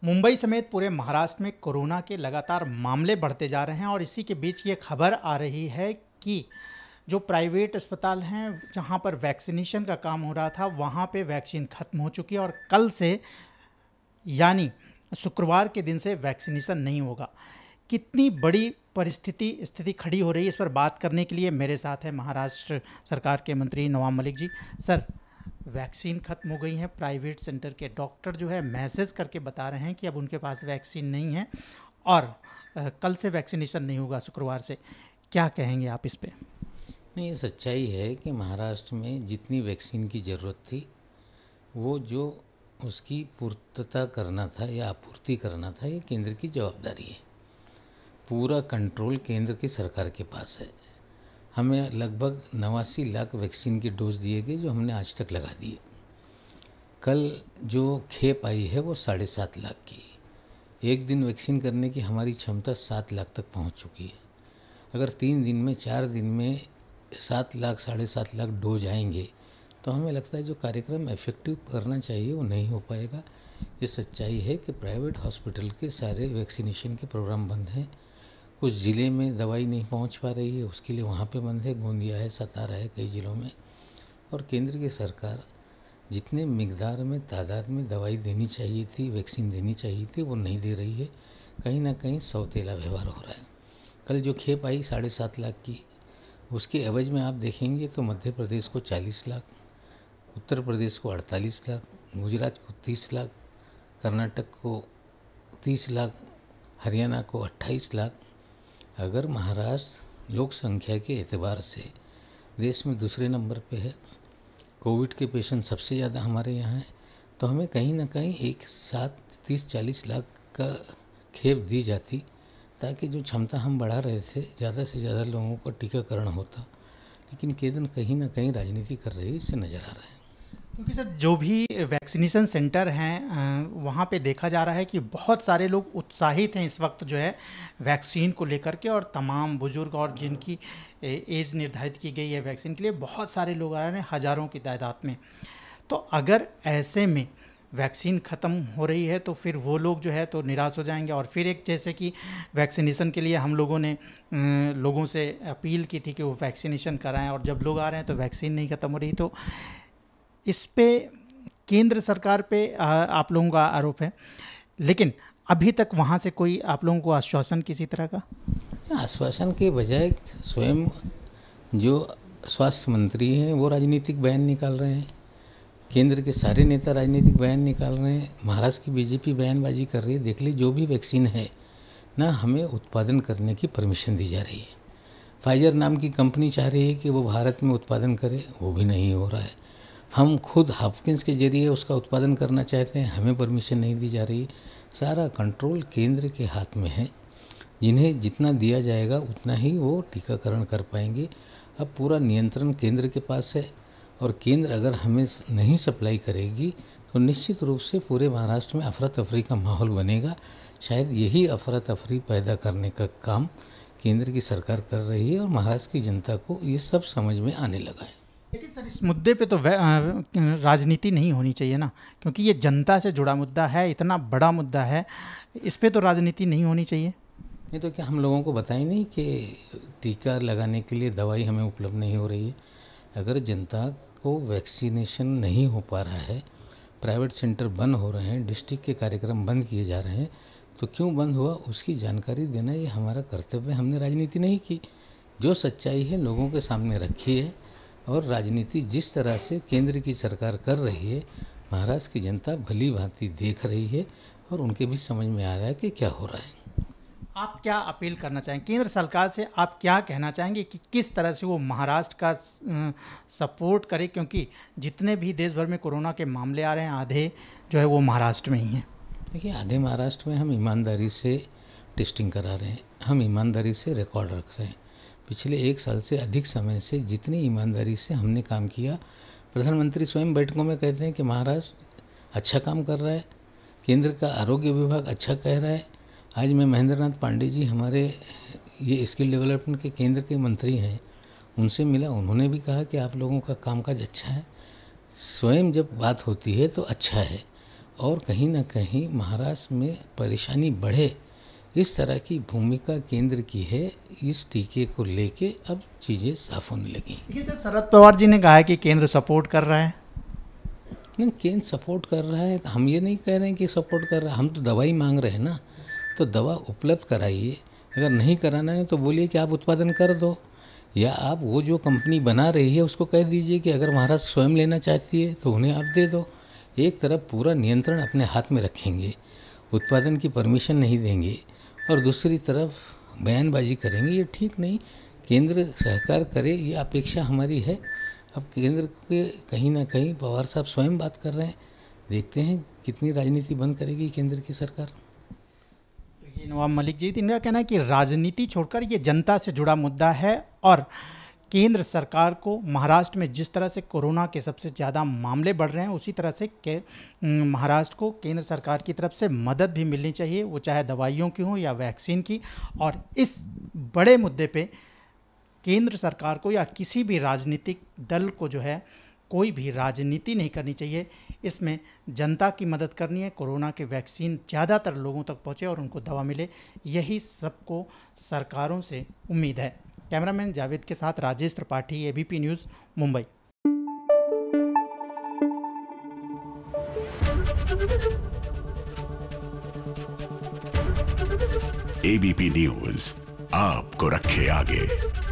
मुंबई समेत पूरे महाराष्ट्र में कोरोना के लगातार मामले बढ़ते जा रहे हैं और इसी के बीच ये खबर आ रही है कि जो प्राइवेट अस्पताल हैं जहां पर वैक्सीनेशन का काम हो रहा था वहां पे वैक्सीन ख़त्म हो चुकी है और कल से यानी शुक्रवार के दिन से वैक्सीनेशन नहीं होगा। कितनी बड़ी स्थिति खड़ी हो रही है, इस पर बात करने के लिए मेरे साथ है महाराष्ट्र सरकार के मंत्री नवाब मलिक जी। सर, वैक्सीन ख़त्म हो गई है, प्राइवेट सेंटर के डॉक्टर जो है मैसेज करके बता रहे हैं कि अब उनके पास वैक्सीन नहीं है और कल से वैक्सीनेशन नहीं होगा शुक्रवार से। क्या कहेंगे आप इस पे? नहीं, ये सच्चाई है कि महाराष्ट्र में जितनी वैक्सीन की ज़रूरत थी वो जो उसकी पूर्तता करना था या आपूर्ति करना था, ये केंद्र की जवाबदारी है। पूरा कंट्रोल केंद्र की सरकार के पास है। हमें लगभग 89 लाख वैक्सीन की डोज दिए गए जो हमने आज तक लगा दिए। कल जो खेप आई है वो 7.5 लाख की। एक दिन वैक्सीन करने की हमारी क्षमता 7 लाख तक पहुंच चुकी है। अगर 3 दिन में 4 दिन में 7 लाख 7.5 लाख डोज आएंगे तो हमें लगता है जो कार्यक्रम इफेक्टिव करना चाहिए वो नहीं हो पाएगा। ये सच्चाई है कि प्राइवेट हॉस्पिटल के सारे वैक्सीनेशन के प्रोग्राम बंद हैं। कुछ ज़िले में दवाई नहीं पहुंच पा रही है, उसके लिए वहाँ पे बंद है। गोंदिया है, सतारा है, कई ज़िलों में। और केंद्र की सरकार जितने मिकदार में तादाद में दवाई देनी चाहिए थी, वैक्सीन देनी चाहिए थी, वो नहीं दे रही है। कहीं ना कहीं सौतेला व्यवहार हो रहा है। कल जो खेप आई 7.5 लाख की, उसके एवज में आप देखेंगे तो मध्य प्रदेश को 40 लाख, उत्तर प्रदेश को 48 लाख, गुजरात को 30 लाख, कर्नाटक को 30 लाख, हरियाणा को 28 लाख। अगर महाराष्ट्र लोक संख्या के एतबार से देश में दूसरे नंबर पे है, कोविड के पेशेंट सबसे ज़्यादा हमारे यहाँ हैं, तो हमें कहीं ना कहीं एक साथ 30-40 लाख का खेप दी जाती ताकि जो क्षमता हम बढ़ा रहे थे, ज़्यादा से ज़्यादा लोगों का टीकाकरण होता। लेकिन केंद्र कहीं ना कहीं राजनीति कर रही है, इससे नज़र आ रहा है। क्योंकि सर जो भी वैक्सीनेशन सेंटर हैं वहाँ पे देखा जा रहा है कि बहुत सारे लोग उत्साहित हैं इस वक्त जो है वैक्सीन को लेकर के, और तमाम बुजुर्ग और जिनकी एज निर्धारित की गई है वैक्सीन के लिए बहुत सारे लोग आ रहे हैं, हज़ारों की तादाद में। तो अगर ऐसे में वैक्सीन ख़त्म हो रही है तो फिर वो लोग जो है तो निराश हो जाएंगे और फिर एक जैसे कि वैक्सीनेशन के लिए हम लोगों ने लोगों से अपील की थी कि वो वैक्सीनेशन कराएं, और जब लोग आ रहे हैं तो वैक्सीन नहीं ख़त्म हो रही। तो इस पे केंद्र सरकार पे आप लोगों का आरोप है, लेकिन अभी तक वहाँ से कोई आप लोगों को आश्वासन किसी तरह का? आश्वासन के बजाय स्वयं जो स्वास्थ्य मंत्री हैं वो राजनीतिक बयान निकाल रहे हैं। केंद्र के सारे नेता राजनीतिक बयान निकाल रहे हैं। महाराष्ट्र की बीजेपी बयानबाजी कर रही है। देख ली, जो भी वैक्सीन है ना, हमें उत्पादन करने की परमिशन दी जा रही है। फाइजर नाम की कंपनी चाह रही है कि वो भारत में उत्पादन करे, वो भी नहीं हो रहा है। हम खुद हॉपकिंस के जरिए उसका उत्पादन करना चाहते हैं, हमें परमिशन नहीं दी जा रही। सारा कंट्रोल केंद्र के हाथ में है। जिन्हें जितना दिया जाएगा उतना ही वो टीकाकरण कर पाएंगे। अब पूरा नियंत्रण केंद्र के पास है, और केंद्र अगर हमें नहीं सप्लाई करेगी तो निश्चित रूप से पूरे महाराष्ट्र में अफरा तफरी का माहौल बनेगा। शायद यही अफरा तफरी पैदा करने का काम केंद्र की सरकार कर रही है, और महाराष्ट्र की जनता को ये सब समझ में आने लगा है। लेकिन सर इस मुद्दे पे तो राजनीति नहीं होनी चाहिए ना, क्योंकि ये जनता से जुड़ा मुद्दा है, इतना बड़ा मुद्दा है, इस पे तो राजनीति नहीं होनी चाहिए। नहीं तो क्या हम लोगों को बताएं नहीं कि टीका लगाने के लिए दवाई हमें उपलब्ध नहीं हो रही है? अगर जनता को वैक्सीनेशन नहीं हो पा रहा है, प्राइवेट सेंटर बंद हो रहे हैं, डिस्ट्रिक्ट के कार्यक्रम बंद किए जा रहे हैं, तो क्यों बंद हुआ उसकी जानकारी देना ये हमारा कर्तव्य है। हमने राजनीति नहीं की। जो सच्चाई है लोगों के सामने रखी है, और राजनीति जिस तरह से केंद्र की सरकार कर रही है, महाराष्ट्र की जनता भली भांति देख रही है, और उनके भी समझ में आ रहा है कि क्या हो रहा है। आप क्या अपील करना चाहेंगे केंद्र सरकार से? आप क्या कहना चाहेंगे कि किस तरह से वो महाराष्ट्र का सपोर्ट करे, क्योंकि जितने भी देश भर में कोरोना के मामले आ रहे हैं आधे जो है वो महाराष्ट्र में ही हैं। देखिए, आधे महाराष्ट्र में हम ईमानदारी से टेस्टिंग करा रहे हैं, हम ईमानदारी से रिकॉर्ड रख रहे हैं। पिछले 1 साल से अधिक समय से जितनी ईमानदारी से हमने काम किया, प्रधानमंत्री स्वयं बैठकों में कहते हैं कि महाराष्ट्र अच्छा काम कर रहा है, केंद्र का आरोग्य विभाग अच्छा कह रहा है। आज मैं महेंद्र नाथ पांडे जी, हमारे ये स्किल डेवलपमेंट के केंद्र के मंत्री हैं, उनसे मिला, उन्होंने भी कहा कि आप लोगों का कामकाज अच्छा है। स्वयं जब बात होती है तो अच्छा है, और कहीं ना कहीं महाराष्ट्र में परेशानी बढ़े, इस तरह की भूमिका केंद्र की है। इस टीके को लेके अब चीज़ें साफ होने लगी। देखिए सर, शरद पवार जी ने कहा है कि केंद्र सपोर्ट कर रहा है। नहीं, केंद्र सपोर्ट कर रहा है, हम ये नहीं कह रहे हैं कि सपोर्ट कर रहा है, हम तो दवाई मांग रहे हैं ना। तो दवा उपलब्ध कराइए, अगर नहीं कराना है तो बोलिए कि आप उत्पादन कर दो, या आप वो जो कंपनी बना रही है उसको कह दीजिए कि अगर महाराष्ट्र स्वयं लेना चाहती है तो उन्हें आप दे दो। एक तरफ पूरा नियंत्रण अपने हाथ में रखेंगे, उत्पादन की परमिशन नहीं देंगे, और दूसरी तरफ बयानबाजी करेंगे, ये ठीक नहीं। केंद्र सहकार करे, ये अपेक्षा हमारी है। अब केंद्र के कहीं ना कहीं पवार साहब स्वयं बात कर रहे हैं, देखते हैं कितनी राजनीति बंद करेगी केंद्र की सरकार। ये नवाब मलिक जी, इनका कहना है कि राजनीति छोड़कर ये जनता से जुड़ा मुद्दा है, और केंद्र सरकार को महाराष्ट्र में जिस तरह से कोरोना के सबसे ज़्यादा मामले बढ़ रहे हैं, उसी तरह से महाराष्ट्र को केंद्र सरकार की तरफ से मदद भी मिलनी चाहिए, वो चाहे दवाइयों की हो या वैक्सीन की। और इस बड़े मुद्दे पे केंद्र सरकार को या किसी भी राजनीतिक दल को जो है कोई भी राजनीति नहीं करनी चाहिए, इसमें जनता की मदद करनी है। कोरोना के वैक्सीन ज़्यादातर लोगों तक पहुँचे और उनको दवा मिले, यही सबको सरकारों से उम्मीद है। कैमरामैन जावेद के साथ Rajesh Tripathi, ABP news, Mumbai. ABP news आपको रखे आगे।